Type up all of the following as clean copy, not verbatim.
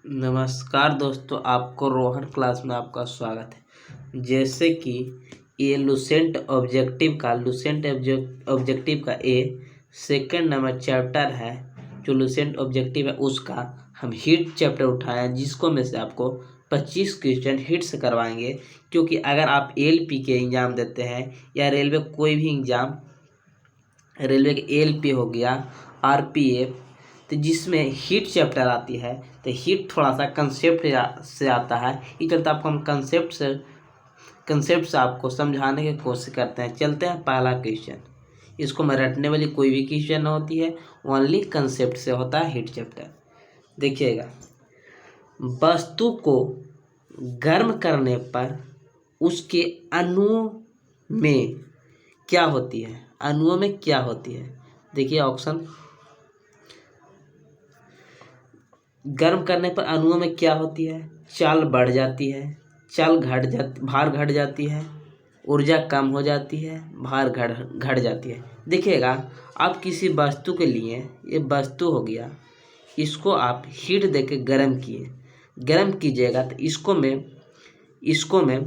नमस्कार दोस्तों, आपको रोहन क्लास में आपका स्वागत है। जैसे कि ये लुसेंट ऑब्जेक्टिव का ए सेकंड नंबर चैप्टर है। जो लुसेंट ऑब्जेक्टिव है उसका हम हिट चैप्टर उठाया, जिसको में से आपको 25 क्वेश्चन हिट से करवाएंगे। क्योंकि अगर आप एलपी के एग्ज़ाम देते हैं या रेलवे कोई भी एग्ज़ाम, रेलवे के एलपी हो गया, आरपीएफ, तो जिसमें हीट चैप्टर आती है, तो हीट थोड़ा सा कंसेप्ट से आता है। इस चलते आपको हम कंसेप्ट से आपको समझाने की कोशिश करते हैं। चलते हैं पहला क्वेश्चन। इसको में रटने वाली कोई भी क्वेश्चन न होती है, ओनली कंसेप्ट से होता है हीट चैप्टर। देखिएगा, वस्तु को गर्म करने पर उसके अणुओं में क्या होती है? अणुओं में क्या होती है? देखिए ऑप्शन, गर्म करने पर अणुओं में क्या होती है? चाल बढ़ जाती है, भार घट जाती है, ऊर्जा कम हो जाती है, भार घट जाती है। देखिएगा, आप किसी वस्तु के लिए, ये वस्तु हो गया, इसको आप हीट देके गर्म कीजिएगा तो इसको में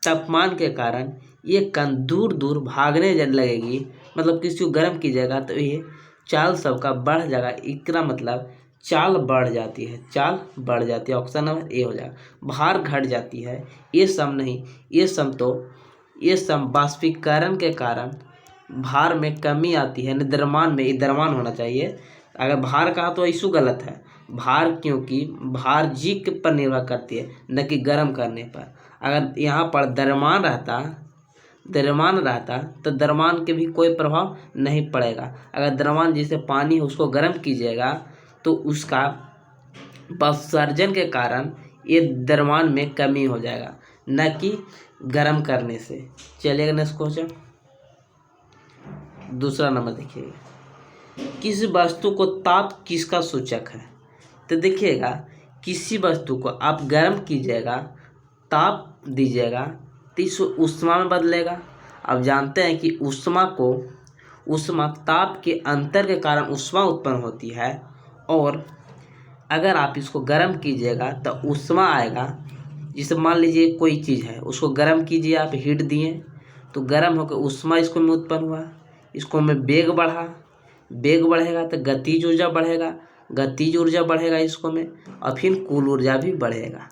तापमान के कारण ये कण दूर दूर भागने लगेगी। मतलब किसी को गर्म कीजिएगा तो ये चाल सबका बढ़ जाएगा। इसका मतलब चाल बढ़ जाती है। ऑप्शन नंबर ए हो जाएगा। भार घट जाती है, ये सम नहीं, ये सम बाष्पीकरण के कारण भार में कमी आती है। द्रव्यमान में द्रव्यमान होना चाहिए। अगर भार कहा तो इशू गलत है। भार, क्योंकि भार जी के पर निर्भर करती है, न कि गर्म करने पर। अगर यहाँ पर द्रव्यमान रहता तो द्रव्यमान के भी कोई प्रभाव नहीं पड़ेगा। अगर द्रव्यमान जैसे पानी है उसको गर्म कीजिएगा तो उसका अपसर्जन के कारण ये द्रव्यमान में कमी हो जाएगा, न कि गर्म करने से। चलिएगा नेक्स्ट क्वेश्चन, दूसरा नंबर देखिएगा। किसी वस्तु को ताप किसका सूचक है? तो देखिएगा, किसी वस्तु को आप गर्म कीजिएगा, ताप दीजिएगा तो इस ऊष्मा में बदलेगा। अब जानते हैं कि ऊष्मा ताप के अंतर के कारण ऊष्मा उत्पन्न होती है। और अगर आप इसको गर्म कीजिएगा तो ऊष्मा आएगा। जिसे मान लीजिए कोई चीज़ है, उसको गर्म कीजिए, आप हीट दिए तो गर्म होकर ऊष्मा इसको में उत्पन्न हुआ। इसको में वेग बढ़ेगा तो गतिज ऊर्जा बढ़ेगा इसको में, और फिर कुल ऊर्जा भी बढ़ेगा।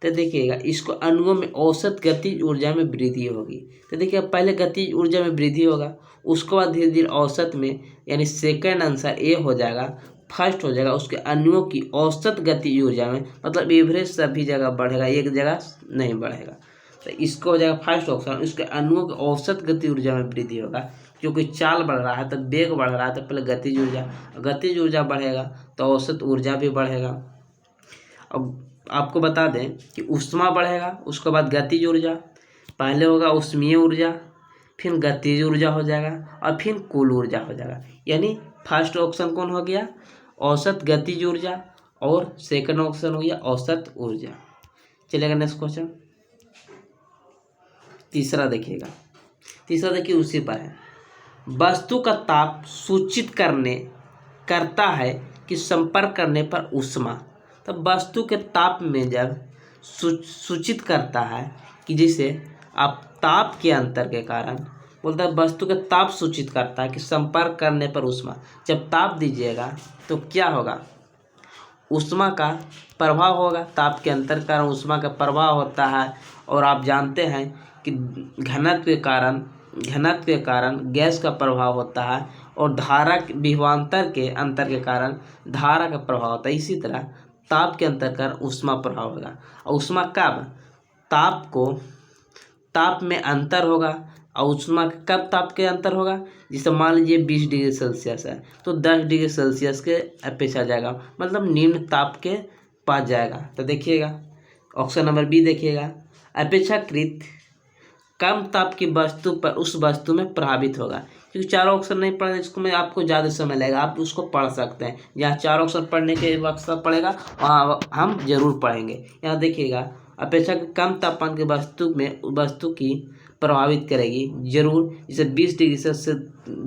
तो देखिएगा, इसको अणुओं में औसत गतिज ऊर्जा में वृद्धि होगी। तो देखिए, पहले गतिज ऊर्जा में वृद्धि होगा, उसके बाद धीरे धीरे औसत में, यानी सेकंड आंसर ए हो जाएगा, फर्स्ट हो जाएगा। उसके अणुओं की औसत गतिज ऊर्जा में, मतलब एवरेज सभी जगह बढ़ेगा, एक जगह नहीं बढ़ेगा। तो इसको हो जाएगा फर्स्ट ऑप्शन। उसके अणुओं की औसत गतिज ऊर्जा में वृद्धि होगा, क्योंकि चाल बढ़ रहा है तो वेग बढ़ रहा है, तो पहले गतिज ऊर्जा बढ़ेगा तो औसत ऊर्जा भी बढ़ेगा। अब आपको बता दें कि ऊष्मा बढ़ेगा, उसके बाद गतिज ऊर्जा, पहले होगा ऊष्मीय ऊर्जा, फिर गतिज ऊर्जा हो जाएगा, और फिर कुल ऊर्जा हो जाएगा। यानी फर्स्ट ऑप्शन कौन हो गया? औसत गतिज ऊर्जा, और सेकंड ऑप्शन हो गया औसत ऊर्जा। चलेगा नेक्स्ट क्वेश्चन, तीसरा देखिए, उसी पर है। वस्तु का ताप सूचित करता है कि संपर्क करने पर ऊष्मा। तो वस्तु के ताप में जब सूचित करता है कि जैसे आप ताप के अंतर के कारण, बोलता है वस्तु का ताप सूचित करता है कि संपर्क करने पर ऊष्मा। जब ताप दीजिएगा तो क्या होगा? ऊष्मा का प्रभाव होगा। ताप के अंतर के कारण ऊष्मा का प्रभाव होता है। और आप जानते हैं कि घनत्व के कारण गैस का प्रभाव होता है, और धारा विभवांतर के अंतर के कारण धारा का प्रभाव होता है। इसी तरह ताप के अंतर का ऊष्मा प्रभाव होगा। और ऊष्मा कब? ताप में अंतर होगा। और ऊष्मा कब ताप के अंतर होगा? जैसे मान लीजिए 20 डिग्री सेल्सियस है तो 10 डिग्री सेल्सियस के अपेक्षा जाएगा, मतलब निम्न ताप के पास जाएगा। तो देखिएगा ऑप्शन नंबर बी देखिएगा, अपेक्षाकृत कम ताप की वस्तु पर उस वस्तु में प्रभावित होगा। क्योंकि चारों ऑप्शन नहीं पढ़े, इसको में आपको ज़्यादा समय लगेगा, आप उसको पढ़ सकते हैं। जहाँ चार ऑप्शन पढ़ने के वक्त सब पड़ेगा, वहाँ हम जरूर पढ़ेंगे। यहाँ देखिएगा, अपेक्षाकृत कम तापमान की वस्तु की प्रभावित करेगी जरूर। जैसे 20 डिग्री से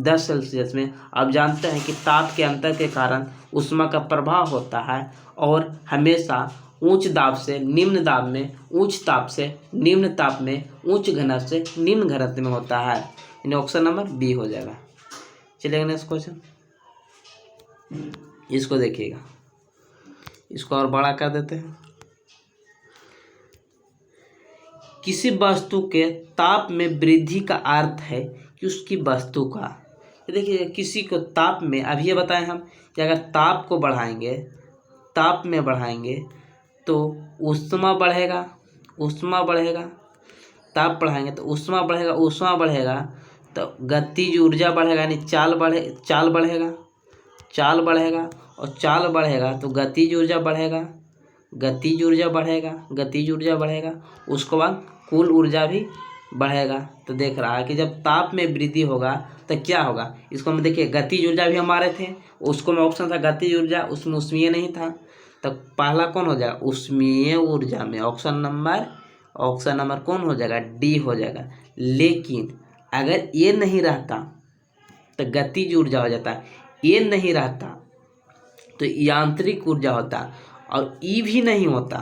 10 सेल्सियस में आप जानते हैं कि ताप के अंतर के कारण ऊष्मा का प्रभाव होता है और हमेशा उच्च दाब से निम्न दाब में, उच्च ताप से निम्न ताप में, उच्च घनत्व से निम्न घनत्व में होता है। यानी ऑप्शन नंबर बी हो जाएगा। चलिए नेक्स्ट क्वेश्चन, इसको देखिएगा, इसको और बड़ा कर देते हैं। किसी वस्तु के ताप में वृद्धि का अर्थ है कि उसकी वस्तु का, देखिए किसी को ताप में, अभी ये बताएं हम कि अगर ताप को बढ़ाएंगे, ताप में बढ़ाएंगे तो ऊष्मा बढ़ेगा, ऊष्मा बढ़ेगा, ताप बढ़ाएंगे तो ऊष्मा बढ़ेगा, ऊष्मा बढ़ेगा तो गतिज ऊर्जा बढ़ेगा, यानी चाल बढ़ेगा, चाल बढ़ेगा और चाल बढ़ेगा तो गतिज ऊर्जा बढ़ेगा, गतिज ऊर्जा बढ़ेगा, गतिज ऊर्जा बढ़ेगा, उसके बाद कुल ऊर्जा भी बढ़ेगा। तो देख रहा है कि जब ताप में वृद्धि होगा तो क्या होगा, इसको हम देखिए गतिज ऊर्जा भी हमारे थे, उसको में ऑप्शन था गतिज ऊर्जा, उसमें ऊष्मीय नहीं था, तो पहला कौन हो जाएगा, ऊष्मीय ऊर्जा में ऑप्शन नंबर कौन हो जाएगा, डी हो जाएगा। लेकिन अगर ये नहीं रहता तो गतिज ऊर्जा हो जाता, ये नहीं रहता तो यांत्रिक ऊर्जा होता, और ई भी नहीं होता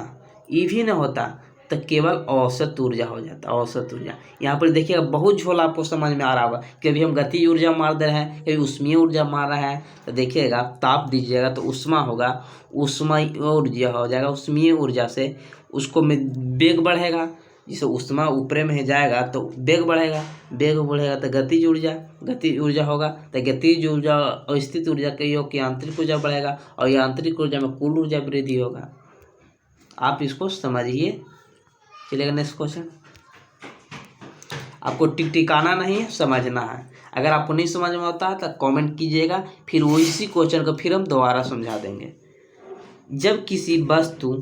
तो केवल औसत ऊर्जा हो जाता, औसत ऊर्जा। यहाँ पर देखिएगा बहुत झोल आपको समझ में आ रहा होगा, कभी हम गतिज ऊर्जा मार दे रहे हैं, कभी ऊष्मीय ऊर्जा मार रहा है। तो देखिएगा ताप दीजिएगा तो ऊष्मा होगा, ऊष्मा ऊर्जा हो जाएगा, ऊष्मीय ऊर्जा से उसको में वेग बढ़ेगा, जिसे ऊष्मा ऊपरे में जाएगा तो वेग बढ़ेगा, वेग बढ़ेगा तो गतिज ऊर्जा होगा, तो गतिज ऊर्जा और स्थित ऊर्जा के योग यांत्रिक ऊर्जा बढ़ेगा, और यांत्रिक ऊर्जा में कुल ऊर्जा वृद्धि होगा। आप इसको समझिए। चलिएगा नेक्स्ट क्वेश्चन, आपको टिकाना नहीं है, समझना है। अगर आपको नहीं समझ में आता है तो कमेंट कीजिएगा, फिर उसी क्वेश्चन को फिर हम दोबारा समझा देंगे। जब किसी वस्तु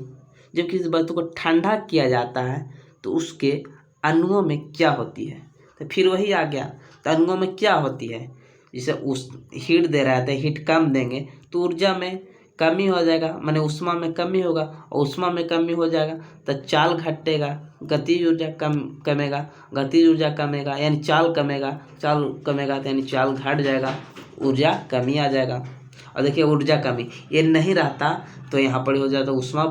को ठंडा किया जाता है तो उसके अणुओं में क्या होती है, तो फिर वही आ गया, तो अणुओं में क्या होती है, जैसे उस हीट दे रहा है तो हीट कम देंगे तो ऊर्जा में कमी हो जाएगा, माने ऊष्मा में कमी होगा, और ऊष्मा में कमी हो जाएगा तो चाल घटेगा, गतिज ऊर्जा कमेगा, गतिज ऊर्जा कमेगा यानी चाल कमेगा तो यानी चाल घट जाएगा, ऊर्जा कमी आ जाएगा। और देखिए ऊर्जा कमी ये नहीं रहता तो यहाँ पर हो जाता ऊष्मा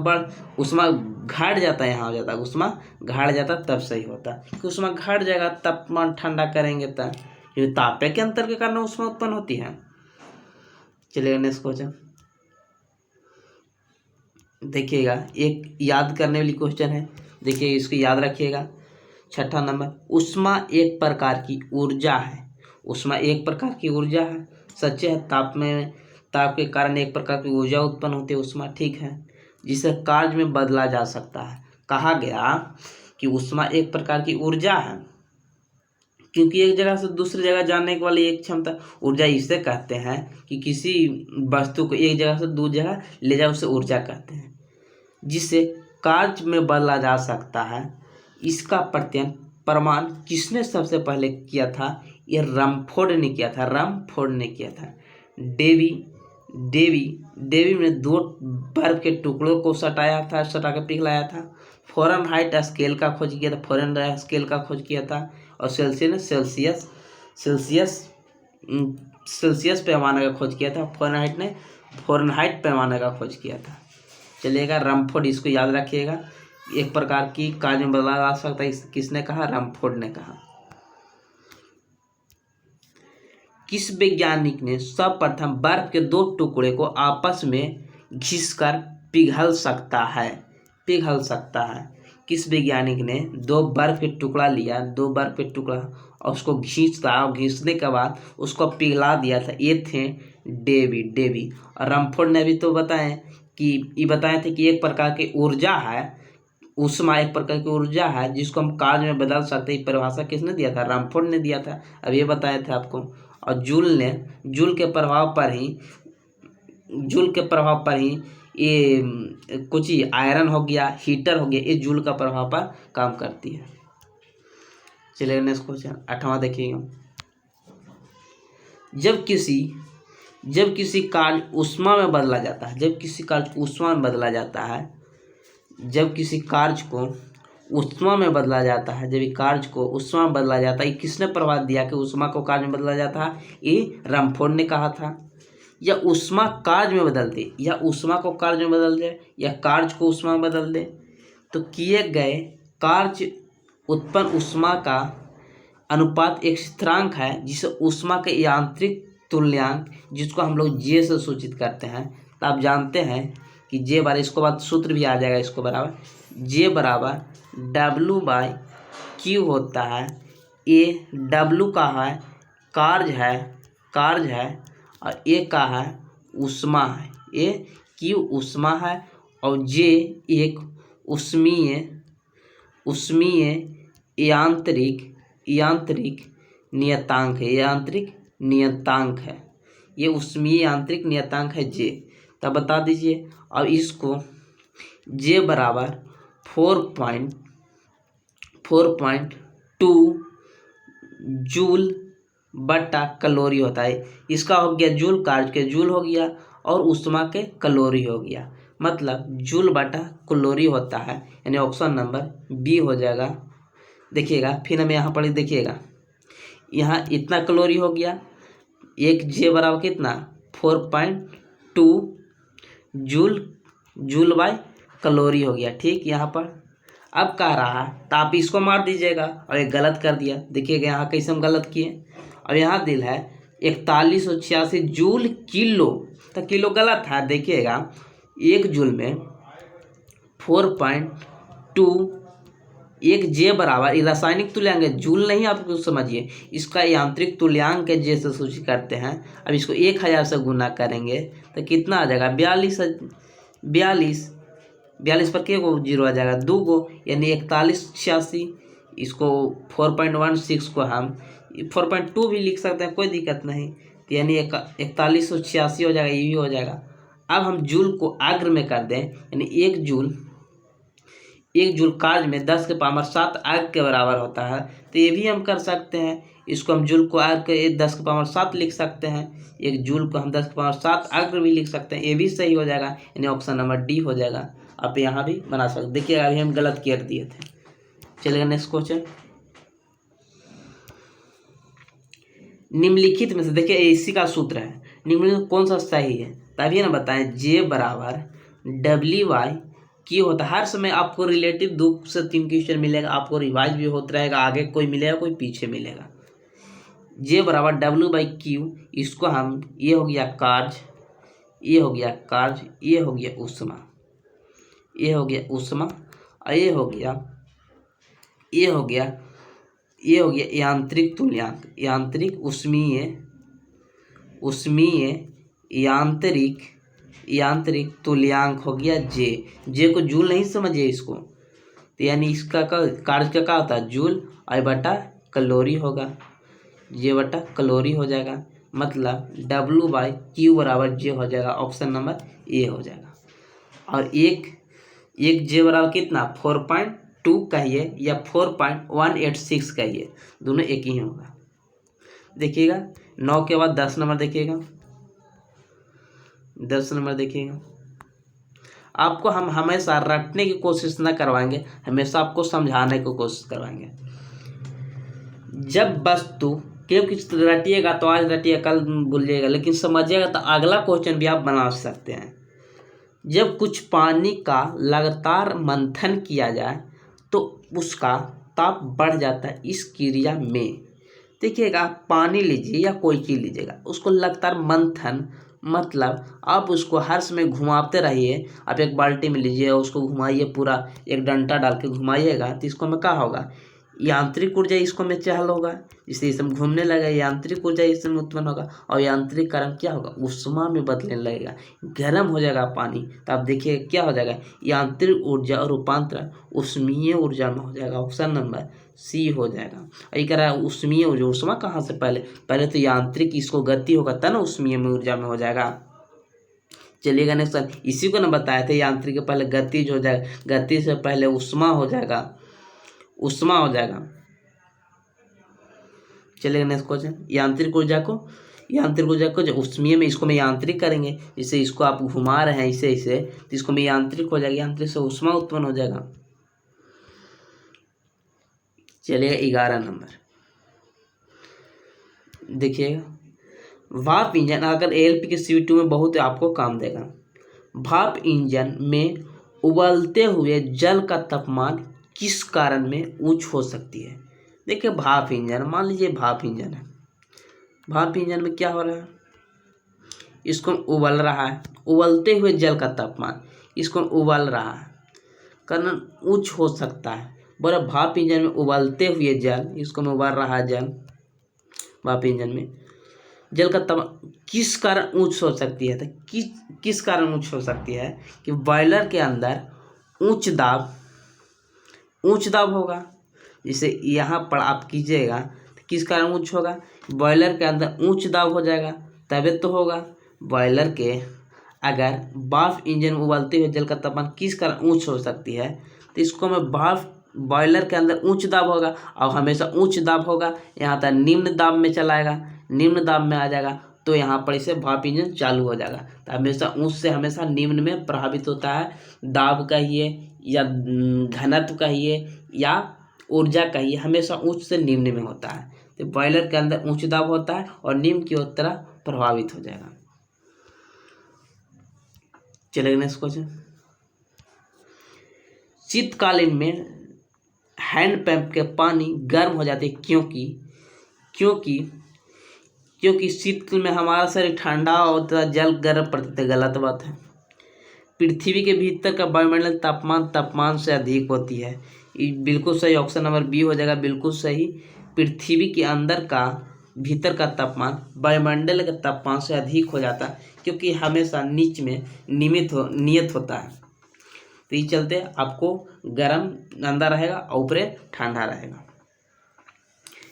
घट जाता, यहाँ हो जाता ऊष्मा घट जाता, तब सही होता, क्योंकि ऊष्मा घट जाएगा तापमान ठंडा करेंगे तब, ये ताप के अंतर के कारण ऊष्मा उत्पन्न होती है। चलिए नेक्स्ट क्वेश्चन देखिएगा, एक याद करने वाली क्वेश्चन है, देखिए इसको याद रखिएगा। छठा नंबर, ऊष्मा एक प्रकार की ऊर्जा है, ऊष्मा एक प्रकार की ऊर्जा है, सच्चे है, ताप के कारण एक प्रकार की ऊर्जा उत्पन्न होती है ऊष्मा, ठीक है, जिसे कार्य में बदला जा सकता है। कहा गया कि ऊष्मा एक प्रकार की ऊर्जा है क्योंकि एक जगह से दूसरी जगह जाने के वाली एक क्षमता, ऊर्जा इसे कहते हैं कि किसी वस्तु को एक जगह से दूसरी जगह ले जाओ, उसे ऊर्जा कहते हैं, जिसे कार्य में बदला जा सकता है। इसका प्रमाण किसने सबसे पहले किया था, ये रमफोर्ड ने किया था। डेवी ने 2 बर्फ के टुकड़ों को सटा के पिघलाया था। फ़ारेनहाइट स्केल का खोज किया था, और सेल्सियस पैमाने का खोज किया था। फ़ारेनहाइट पैमाने का खोज किया था। चलिएगा रमफोर्ड, इसको याद रखिएगा, एक प्रकार की कार्य में बदला जा सकता है, किसने कहा, रमफोर्ड ने कहा। किस वैज्ञानिक ने सर्वप्रथम बर्फ के 2 टुकड़े को आपस में घिसकर पिघल सकता है? किस वैज्ञानिक ने 2 बर्फ के टुकड़ा लिया, 2 बर्फ के टुकड़ा, और उसको घींचता, और घींचने के बाद उसको पिघला दिया था, ये थे डेवी। और रमफोर्ड ने भी तो बताए थे कि एक प्रकार की ऊर्जा है, ऊष्मा एक प्रकार की ऊर्जा है जिसको हम कार्य में बदल सकते हैं। परिभाषा किसने दिया था, रमफोर्ड ने दिया था, अब ये बताए थे आपको। और जूल के प्रभाव पर ही ये कुछ ही आयरन हो गया, हीटर हो गया, ये जूल का प्रभाव पर काम करती है। चलिए नेक्स्ट क्वेश्चन 8वां देखिएगा। जब किसी कार्य ऊष्मा में बदला जाता है, जब किसी कार्य को ऊष्मा में बदला जाता है, ये किसने प्रभाव दिया कि ऊष्मा को कार्य में बदला जाता है, ये रमफोर्ड ने कहा था। या ऊष्मा कार्य में बदल दे, या ऊष्मा को कार्य में बदल दे, या कार्य को ऊष्मा में बदल दे, तो किए गए कार्य उत्पन्न ऊष्मा का अनुपात एक स्थिरांक है जिसे ऊष्मा के यांत्रिक तुल्यांक, जिसको हम लोग जे से सूचित करते हैं। तो आप जानते हैं कि जे बराबर, इसको बाद सूत्र भी आ जाएगा, इसको बराबर जे बराबर W/Q होता है। ए W का है कार्य है और ए का है ऊष्मा है। ए Q ऊष्मा है और जे एक ऊष्मीय यांत्रिक नियतांक है। ये ऊष्मीय यांत्रिक नियतांक है जे। तब बता दीजिए। अब इसको जे बराबर 4.2 जूल बटा कैलोरी होता है। इसका हो गया जूल, कार्य के जूल हो गया और ऊष्मा के कैलोरी हो गया, मतलब जूल बटा कैलोरी होता है, यानी ऑप्शन नंबर बी हो जाएगा। देखिएगा फिर हम यहाँ पर देखिएगा, यहाँ इतना कैलोरी हो गया, एक जे बराबर कितना 4.2 जूल बाय कैलोरी हो गया। ठीक, यहाँ पर अब कह रहा है तो आप इसको मार दीजिएगा और एक गलत कर दिया। देखिएगा यहाँ कैसे हम गलत किए। और यहाँ दिल है 4186 जूल किलो, तो किलो गलत है। देखिएगा एक जूल में 4.2, एक जे बराबर, ये रासायनिक तुल्यांक है, जूल नहीं, आप कुछ समझिए, इसका यांत्रिक तुल्यांक है, जे से सूचित करते हैं। अब इसको 1000 से गुना करेंगे तो कितना आ जाएगा 42 पर के गो जीरो आ जाएगा, 2 गो, यानी 4186। इसको 4.16 को हम 4.2 भी लिख सकते हैं, कोई दिक्कत नहीं, तो यानी 4186 हो जाएगा, ये भी हो जाएगा। अब हम जूल को अग्र में कर दें, यानी एक जूल कार्य में 10 के पावर 7 अग्र के बराबर होता है, तो ये भी हम कर सकते हैं। इसको हम जूल को अग्र के 10 के पावर 7 लिख सकते हैं, एक जूल को हम 10 के पावर 7 अग्र भी लिख सकते हैं, ये भी सही हो जाएगा, यानी ऑप्शन नंबर डी हो जाएगा। आप यहाँ भी बना सकते। देखिए अभी हम गलत कर दिए थे। चलिए नेक्स्ट क्वेश्चन। निम्नलिखित में से देखिए इसी का सूत्र है, निम्नलिखित कौन सा सही है, तभी ना बताएं। जे बराबर W/Q होता है। हर समय आपको रिलेटिव 2 से 3 क्वेश्चन मिलेगा, आपको रिवाइज भी होता रहेगा, आगे कोई मिलेगा कोई पीछे मिलेगा। जे बराबर W/Q, इसको हम, ये हो गया कार्य, ये हो गया ऊष्मा, ये हो गया ऊष्मा, और ये हो गया यांत्रिक तुल्यांक, यांत्रिक ऊष्मीय यांत्रिक तुल्यांक हो गया जे को जूल नहीं समझिए इसको, तो यानी इसका कार्य का क्या होता है जूल, और बटा कैलोरी होगा, जे बटा कैलोरी हो जाएगा, मतलब W/Q बराबर जे हो जाएगा, ऑप्शन नंबर ए हो जाएगा। और एक जे बराबर कितना 4.2 कहिए या 4.186 कहिए, दोनों एक ही होगा। देखिएगा 9 के बाद 10 नंबर देखिएगा, 10 नंबर देखिएगा। आपको हम हमेशा रटने की कोशिश न करवाएंगे, हमेशा आपको समझाने की कोशिश करवाएंगे। जब वस्तु, क्योंकि रटिएगा तो आज रटिएगा कल भूल जाइएगा, लेकिन समझिएगा तो अगला क्वेश्चन भी आप बना सकते हैं। जब कुछ पानी का लगातार मंथन किया जाए तो उसका ताप बढ़ जाता है। इस क्रिया में देखिएगा, पानी लीजिए या कोई चीज़ लीजिएगा, उसको लगातार मंथन, मतलब आप उसको हर समय घुमाते रहिए। आप एक बाल्टी में लीजिए और उसको घुमाइए, पूरा एक डंडा डाल के घुमाइएगा, तो इसको में क्या होगा, यांत्रिक ऊर्जा इसको में चहल होगा, इसलिए इसमें घूमने लगेगा, यांत्रिक ऊर्जा इसमें उत्पन्न होगा, और यांत्रिक कारण क्या होगा, ऊष्मा में बदलने लगेगा, गर्म हो जाएगा पानी। तो आप देखिए क्या हो जाएगा, यांत्रिक ऊर्जा और रूपांतरण ऊष्मीय ऊर्जा में हो जाएगा, ऑप्शन नंबर सी हो जाएगा। और ये कह रहा है ऊष्मीय ऊर्जा, ऊष्मा कहाँ से, पहले तो यांत्रिक, इसको गति होगा तब ना ऊष्मीय ऊर्जा में हो जाएगा। चलिएगा नेक्स्ट, इसी को ना बताए थे, यांत्रिक के पहले गतिज हो जाएगा, गति से पहले ऊष्मा हो जाएगा, ऊष्मा हो जाएगा। चलिए नेक्स्ट क्वेश्चन, यांत्रिक ऊर्जा को जो ऊष्मीय में, इसको में यांत्रिक करेंगे, जैसे इसको आप घुमा रहे हैं इसे तो इसको में यांत्रिक हो जाएगा, यांत्रिक से ऊष्मा उत्पन्न हो जाएगा। चलिए 11 नंबर देखिएगा, भाप इंजन अगर ALP के CO2 में बहुत आपको काम देगा। भाप इंजन में उबलते हुए जल का तापमान किस कारण में उच्च हो सकती है। देखिए भाप इंजन, मान लीजिए भाप इंजन है, भाप इंजन में क्या हो रहा है, इसको उबल रहा है, उबलते हुए जल का तापमान इसको उबल रहा है, कारण उच्च हो सकता है। बोला भाप इंजन में उबलते हुए जल, इसको में उबल रहा है जल, भाप इंजन में जल का तापमान किस कारण उच्च हो सकती है। तो किस कारण उच्च हो सकती है कि बॉयलर के अंदर उच्च दाब होगा। जैसे यहाँ पर आप कीजिएगा तो किस कारण उच्च होगा, बॉयलर के अंदर उच्च दाब हो जाएगा तभी तो होगा। बॉयलर के अगर भाप इंजन में उबलते हुए जल का तापमान किस कारण उच्च हो सकती है, तो इसको मैं बॉयलर के अंदर उच्च दाब होगा और हमेशा उच्च दाब होगा, यहाँ तक निम्न दाब में चलाएगा, निम्न दाब में आ जाएगा तो यहाँ पर इसे भाप इंजन चालू हो जाएगा। तो हमेशा उच्च से हमेशा निम्न में प्रभावित होता है, दाब कहिए या घनत्व कहिए या ऊर्जा कहिए, हमेशा उच्च से निम्न में होता है। तो बॉयलर के अंदर उच्च दाब होता है और निम्न की तरफ प्रभावित हो जाएगा। चलेगा नेक्स्ट क्वेश्चन। शीतकालीन में हैंडपंप के पानी गर्म हो जाते क्योंकि शीतकाल में हमारा शरीर ठंडा होता है, जल गर्म पड़ता है। गलत बात है। पृथ्वी के भीतर का वायुमंडल तापमान से अधिक होती है। ये बिल्कुल सही, ऑप्शन नंबर बी हो जाएगा, बिल्कुल सही। पृथ्वी के अंदर का भीतर का तापमान वायुमंडल के तापमान से अधिक हो जाता है, क्योंकि हमेशा नीच में नियत होता है। तो ये चलते आपको गर्म अंदर रहेगा और ऊपरे ठंडा रहेगा।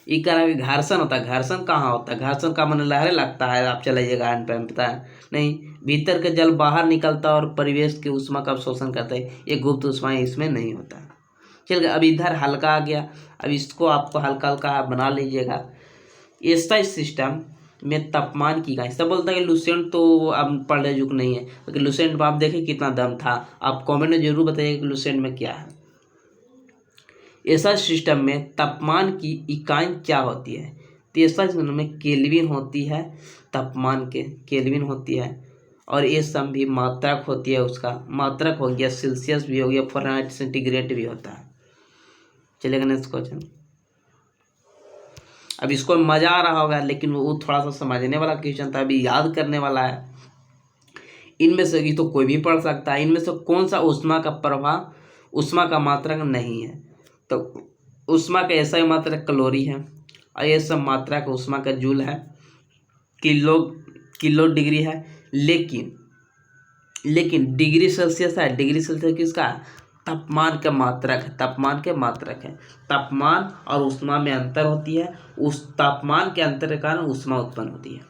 ये कारण घर्षण होता है। घर्षण कहाँ होता है, घर्षण का मन लहरें लगता है, आप चलाइएगा हैंड पंप पता है नहीं, भीतर के जल बाहर निकलता है और परिवेश के ऊष्मा का अवशोषण करता है। ये गुप्त ऊष्मा इसमें नहीं होता है। चलिए अब इधर हल्का आ गया, अब इसको आपको हल्का हल्का बना लीजिएगा। ऐसा सिस्टम में तापमान की का सब बोलता है कि लुसेंट तो अब पढ़ने युग नहीं है, क्योंकि लुसेंट में आप देखें कितना दम था। आप कमेंट में जरूर बताइए कि लुसेंट में क्या है। ऐसा सिस्टम में तापमान की इकाई क्या होती है, तो ऐसा सिस्टम में केल्विन होती है, तापमान के केल्विन होती है, और ये सब भी मात्रक होती है। उसका मात्रक हो गया सेल्सियस भी हो गया, फ़ारेनहाइट सेंटीग्रेड भी होता है। चलेगा नेक्स्ट क्वेश्चन। अब इसको मजा आ रहा होगा, लेकिन वो थोड़ा सा समझने वाला क्वेश्चन था, अभी याद करने वाला है। इनमें से ये तो कोई भी पढ़ सकता है, इनमें से कौन सा ऊष्मा का प्रभाव ऊष्मा का मात्रक नहीं है। तो ऊष्मा का ऐसा ही मात्रक कैलोरी है और ये सब मात्रक ऊष्मा का जूल है, किलो डिग्री है। लेकिन डिग्री सेल्सियस है, डिग्री सेल्सियस किसका, तापमान का मात्रक है, तापमान के मात्रक है। तापमान और ऊष्मा में अंतर होती है, उस तापमान के अंतर के कारण ऊष्मा उत्पन्न होती है।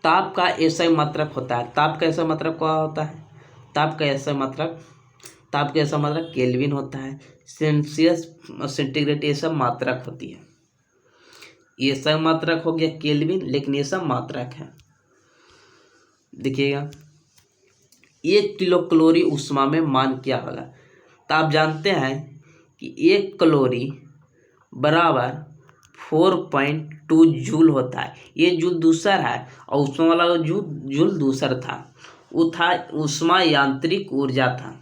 ताप का ऐसा ही मात्रक होता है। ताप का ऐसा मात्रक क्या होता है, ताप का ऐसा मात्रक केल्विन होता है। सेल्सियस सेंटीग्रेड ये सब मात्रक होती है। ये सब मात्रक हो गया केल्विन, लेकिन ये सब मात्रक है। देखिएगा 1 किलो कैलोरी ऊष्मा में मान क्या होगा। तो आप जानते हैं कि 1 कैलोरी बराबर 4.2 जूल होता है। ये जूल दूसरा है और ऊष्मा वाला जूल दूसरा था। वो था ऊष्मा यांत्रिक ऊर्जा था।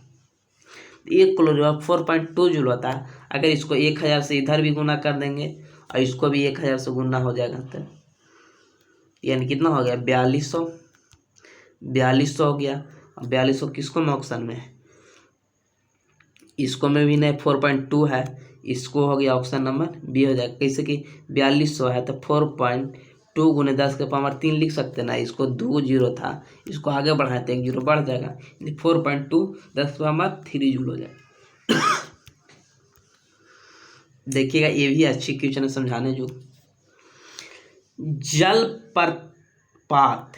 1 कैलोरी 4.2 जूल होता है। अगर इसको 1000 से इधर भी गुना कर देंगे और इसको भी 1000 से गुना हो जाएगा, तो यानी कितना हो गया 4200 हो गया। 4200 किसको में ऑप्शन में है, इसको में भी नहीं, 4.2 है, इसको हो गया ऑप्शन नंबर बी हो जाएगा। कैसे कि 4200 है तो 4.2 गुने 10 के पावर 3 लिख सकते ना, इसको 2 जीरो था, इसको आगे बढ़ाए तो 1 जीरो बढ़ जाएगा, 4.2 10 के पावर 3 जूल हो जाएगा। देखिएगा ये भी अच्छी क्वेश्चन है समझाने जो। जल प्रपात,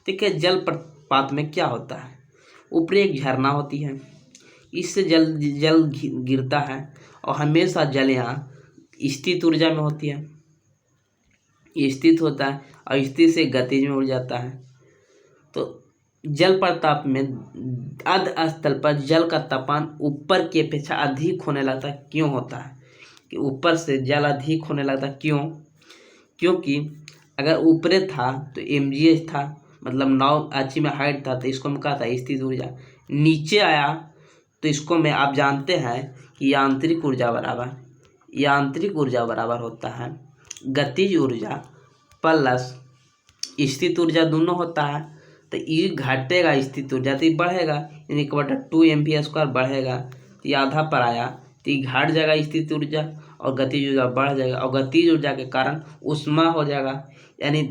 ठीक है, जल प्रपात में क्या होता है, ऊपर एक झरना होती है, इससे जल गिरता है और हमेशा जल यहाँ स्थित ऊर्जा में होती है, ये स्थित होता है और स्थित से गतिज में उड़ जाता है। तो जल प्रपात में अर्ध स्थल पर जल का तापमान ऊपर की अपेक्षा अधिक होने लगता है। क्यों होता है, कि ऊपर से जल अधिक होने लगता। क्यों? क्योंकि अगर ऊपरे था तो mgh था, मतलब 9 में हाइट था, तो इसको हम कहा था स्थित ऊर्जा। नीचे आया तो इसको में आप जानते हैं कि यांत्रिक ऊर्जा बराबर होता है गतिज ऊर्जा प्लस स्थित ऊर्जा, दोनों होता है। तो ये घटेगा स्थित ऊर्जा तो ये बढ़ेगा, यानी 2 बढ़ेगा, तो ये आधा पर आया, तो ये घट जाएगा स्थित ऊर्जा और गतिज ऊर्जा बढ़ जाएगा, और गतिज ऊर्जा के कारण ऊष्मा हो जाएगा, यानी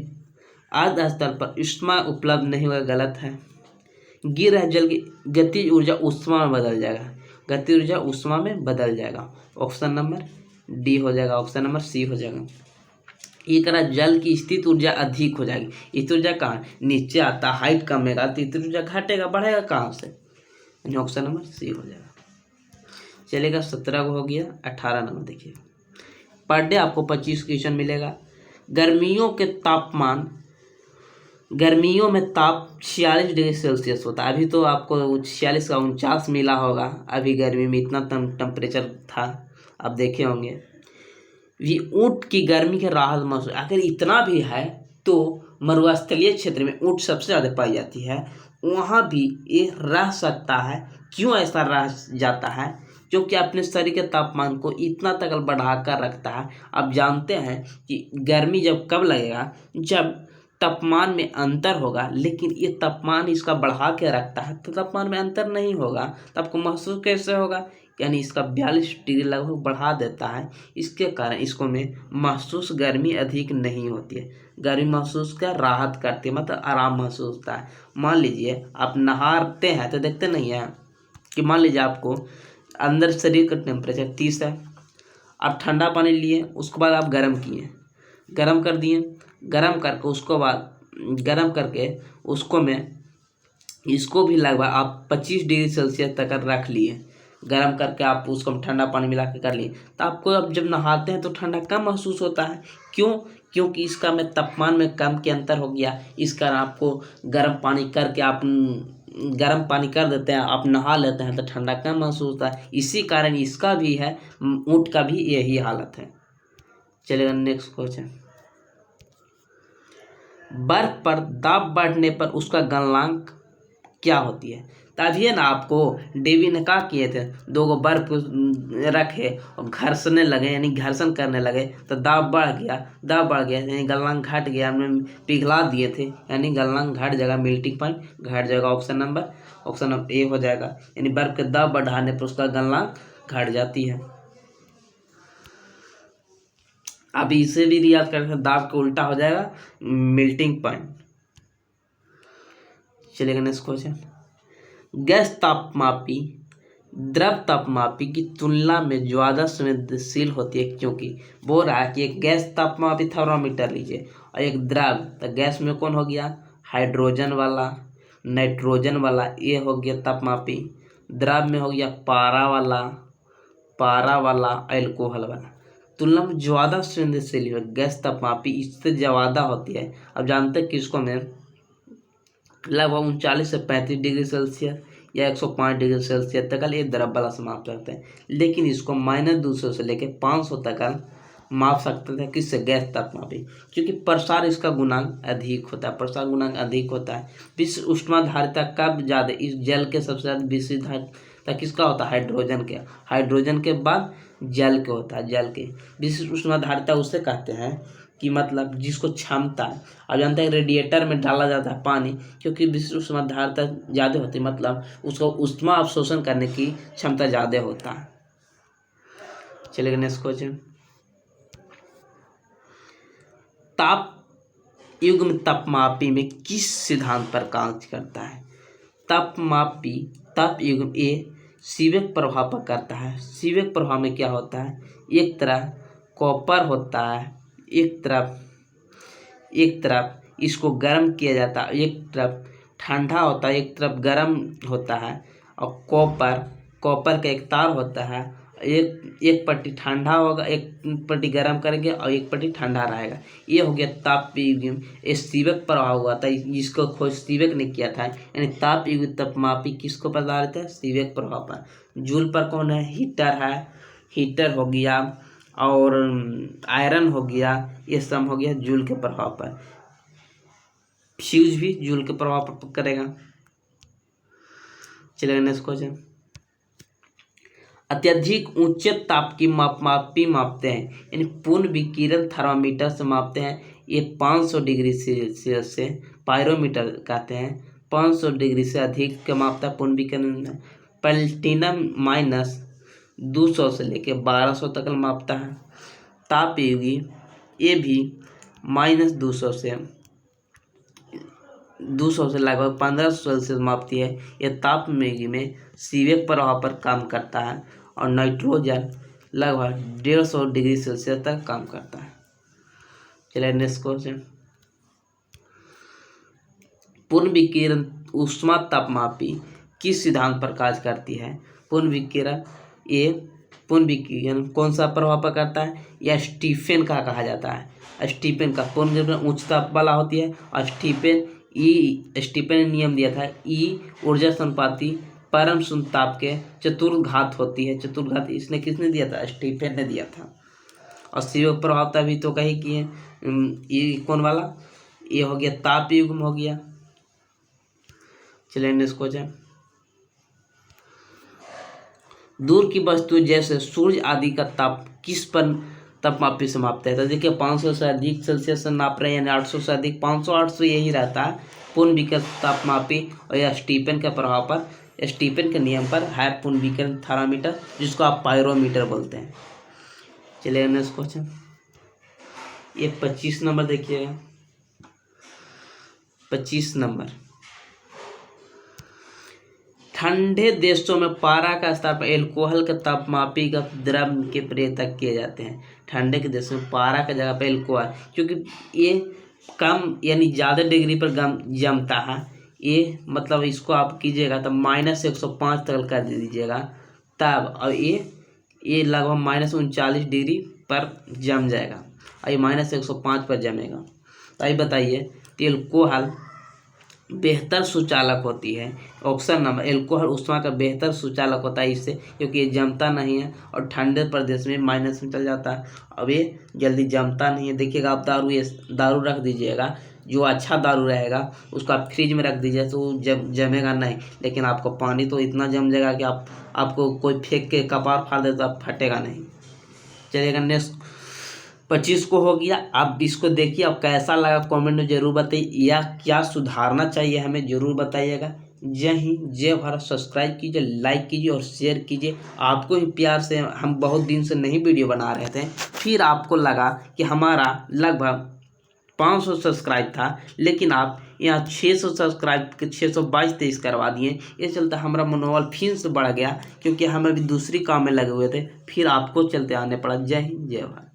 अर्ध स्तर पर ऊष्मा उपलब्ध नहीं होगा, गलत है। गिर रहा जल की गतिज ऊर्जा ऊष्मा में बदल जाएगा, गतिज ऊर्जा ऊष्मा में बदल जाएगा। ऑप्शन नंबर डी हो जाएगा, ऑप्शन नंबर सी हो जाएगा। ये करा जल की स्थित ऊर्जा अधिक हो जाएगी। स्थित ऊर्जा कहाँ नीचे आता, हाइट कमेगा तो स्थित ऊर्जा घटेगा, बढ़ेगा कहाँ से, यानी ऑप्शन नंबर सी हो जाएगा। चलेगा 17 को हो गया। 18 नंबर देखिए, पर डे आपको 25 क्वेश्चन मिलेगा। गर्मियों में ताप 46 डिग्री सेल्सियस होता है। अभी तो आपको 46 का 49 मिला होगा, अभी गर्मी में इतना टेम्परेचर था, आप देखे होंगे। ये ऊँट की गर्मी के राहत महसूस, अगर इतना भी है तो मरुस्थलीय क्षेत्र में ऊँट सबसे ज़्यादा पाई जाती है, वहाँ भी ये रह सकता है। क्यों ऐसा रह जाता है? क्योंकि अपने शरीर के तापमान को इतना तक बढ़ा कर रखता है। आप जानते हैं कि गर्मी जब कब लगेगा, जब तापमान में अंतर होगा, लेकिन ये तापमान इसका बढ़ा के रखता है, तो तापमान में अंतर नहीं होगा तो आपको महसूस कैसे होगा, यानी इसका 42 डिग्री लगभग बढ़ा देता है। इसके कारण इसको में महसूस गर्मी अधिक नहीं होती है, गर्मी महसूस का राहत करती है, मतलब आराम महसूस होता है। मान लीजिए आप नहाते हैं तो देखते नहीं हैं कि मान लीजिए आपको अंदर शरीर का टेम्परेचर 30 है, आप ठंडा पानी लिए, उसके बाद आप गर्म किए, गर्म कर दिए, गर्म करके उसको बाद गर्म करके उसको में इसको भी लगभग आप 25 डिग्री सेल्सियस तक रख लिए, गर्म करके आप उसको ठंडा पानी मिला के कर लिए, तो आपको अब जब नहाते हैं तो ठंडा कम महसूस होता है। क्यों? क्योंकि इसका में तापमान में कम के अंतर हो गया। इस कारण आपको गर्म पानी करके आप गर्म पानी कर देते हैं, आप नहा लेते हैं तो ठंडा कम महसूस होता है। इसी कारण इसका भी है, ऊँट का भी यही हालत है। चलिएगा नेक्स्ट क्वेश्चन। बर्फ पर दाब बढ़ने पर उसका गलनांक क्या होती है? तभी ना आपको डेवी ने क्या किए थे, 2 बर्फ रखे और घर्षणे लगे, यानी घर्षण करने लगे, तो दाब बढ़ गया यानी गलनांक घट गया, हमने पिघला दिए थे, यानी गलनांक घट जाएगा, मेल्टिंग पॉइंट घट जाएगा। ऑप्शन नंबर ए हो जाएगा, यानी बर्फ के दाब बढ़ाने पर उसका गलनांक घट जाती है। अभी इसे भी याद करके दाब का उल्टा हो जाएगा मेल्टिंग पॉइंट। चलेगा नेक्स्ट क्वेश्चन। गैस तापमापी द्रव तापमापी की तुलना में ज्यादा संवेदनशील होती है, क्योंकि बोल रहा है कि एक गैस तापमापी थर्मामीटर लीजिए और एक द्रव, तो गैस में कौन हो गया, हाइड्रोजन वाला, नाइट्रोजन वाला, ये हो गया तापमापी। द्रव में हो गया पारा वाला अल्कोहल वाला। तुलना में ज्यादा संवेदनशील है गैस तापमापी, इससे ज्यादा होती है। अब जानते हैं किसको में लगभग 39 से 35 डिग्री सेल्सियस या 105 डिग्री सेल्सियस तक ये द्रव वाला से माप सकते हैं, लेकिन इसको -200 से लेकर 500 तक माप सकते थे। किससे? गैस तापमापी, क्योंकि प्रसार इसका गुणांक अधिक होता है। विश्व उष्माधारिता कब ज़्यादा, इस जल के सबसे ज़्यादा विश्व धारिता किसका होता है? हाइड्रोजन के बाद जल के होता है, जल के। विश्व उष्माधारिता उसे कहते हैं कि मतलब जिसको क्षमता, अब जानते हैं रेडिएटर में डाला जाता है पानी, क्योंकि विश्व उष्माधारिता ज़्यादा होती है, मतलब उसको उष्मा अवशोषण करने की क्षमता ज़्यादा होता है। चलिए नेक्स्ट क्वेश्चन। ताप युग्म तापमापी में किस सिद्धांत पर कार्य करता है? ताप युग्म ए सीवेक प्रभाव पर करता है। सीवेक प्रभाव में क्या होता है, एक तरफ कॉपर होता है, एक तरफ इसको गर्म किया जाता है, एक तरफ ठंडा होता है, एक तरफ गर्म होता है, और कॉपर का एक तार होता है, एक पट्टी ठंडा होगा, एक पट्टी गर्म करेंगे और एक पट्टी ठंडा रहेगा। ये हो गया ताप युग्म। ये सीवेक प्रभाव हुआ था, जिसको खोज सीवेक ने किया था, यानी ताप युग्म तापमापी किसको पर आधारित है? सीवेक प्रभाव पर। जूल पर कौन है? हीटर है, हीटर हो गया, और आयरन हो गया, ये सब हो गया जूल के प्रभाव पर। फ्यूज भी जूल के प्रभाव पर करेगा। चलिए नेक्स्ट क्वेश्चन। अत्यधिक ऊंचे ताप की मापी मापते हैं, यानी पूर्ण विकिरण थर्मामीटर से मापते हैं। ये 500 डिग्री सेल्सियस से, पायरोमीटर कहते हैं, 500 डिग्री से अधिक का मापता है पूर्ण विकिरण। प्लैटिनम -200 से लेकर 1200 तक मापता है। तापयोगी ये भी -200 से लगभग 1500 सेल्सियस मापती है। यह तापयोगी में सीवेक प्रभाव पर काम करता है। और नाइट्रोजन लगभग 150 डिग्री सेल्सियस तक काम करता है। चलिए नेक्स्ट क्वेश्चन। पूर्ण विकिरण ऊष्मा तापमापी किस सिद्धांत पर कार्य करती है? पूर्ण विकिरण कौन सा प्रभाव पर करता है? यह स्टीफेन का कहा जाता है। स्टीफेन का पूर्ण विकिरण उच्च ताप वाला होती है। और स्टीफेन ने नियम दिया था, ई ऊर्जा संपाती परम शून्य ताप के चतुर्घात होती है। चतुर्घात इसने किसने दिया था? स्टीफेन ने दिया था। और सीवेक प्रभाव तभी तो कही कि ये कौन वाला? ये हो गया ताप युग्म हो गया। चलिए नेक्स्ट क्वेश्चन। दूर की वस्तु जैसे सूर्य आदि का ताप किस पर तापमापी से मापते हैं? तो देखिए 500 से अधिक सेल्सियस से नाप रहे हैं, यानी 800 से अधिक, 500-800 यही रहता है पूर्ण विकिरण तापमापी। और यह स्टीफेन के प्रभाव पर, स्टीफेन के नियम पर है पूर्ण विकिरण थर्मामीटर, जिसको आप पायरोमीटर बोलते हैं। चलिए नेक्स्ट क्वेश्चन। ये 25 नंबर देखिएगा। 25 नंबर। ठंडे देशों में पारा का स्तर पर एल्कोहल के तापमापी का द्रव के प्रयोग किए जाते हैं। ठंडे के देशों में पारा की जगह पर एल्कोहल, क्योंकि ये कम यानी ज़्यादा डिग्री पर जमता है। ये मतलब इसको आप कीजिएगा तो -105 तक कर दीजिएगा तब, और ये लगभग -39 डिग्री पर जम जाएगा और ये -105 पर जमेगा। तो ये बताइए, एल्कोहल बेहतर सुचालक होती है। ऑप्शन नंबर, एल्कोहल ऊष्मा का बेहतर सुचालक होता है इससे, क्योंकि ये जमता नहीं है और ठंडे प्रदेश में माइनस में चल जाता है। अब ये जल्दी जमता नहीं है। देखिएगा आप दारू रख दीजिएगा, जो अच्छा दारू रहेगा उसको आप फ्रिज में रख दीजिए तो जमेगा नहीं, लेकिन आपको पानी तो इतना जम जाएगा कि आपको कोई फेंक के कपार फाड़ दे तो आप फटेगा नहीं। चलिएगा नेक्स्ट 25 को हो गया। आप इसको देखिए, आप कैसा लगा कमेंट में जरूर बताइए, या क्या सुधारना चाहिए हमें जरूर बताइएगा। जय हिंद, जय भारत। सब्सक्राइब कीजिए, लाइक कीजिए और शेयर कीजिए। आपको ही प्यार से, हम बहुत दिन से नहीं वीडियो बना रहे थे, फिर आपको लगा कि हमारा लगभग 500 सब्सक्राइब था, लेकिन आप यहाँ 600 सब्सक्राइब 622-23 करवा दिए। इस चलते हमारा मनोबल फिर से बढ़ गया, क्योंकि हम अभी दूसरी काम में लगे हुए थे, फिर आपको चलते आने पड़ा। जय हिंद, जय भारत।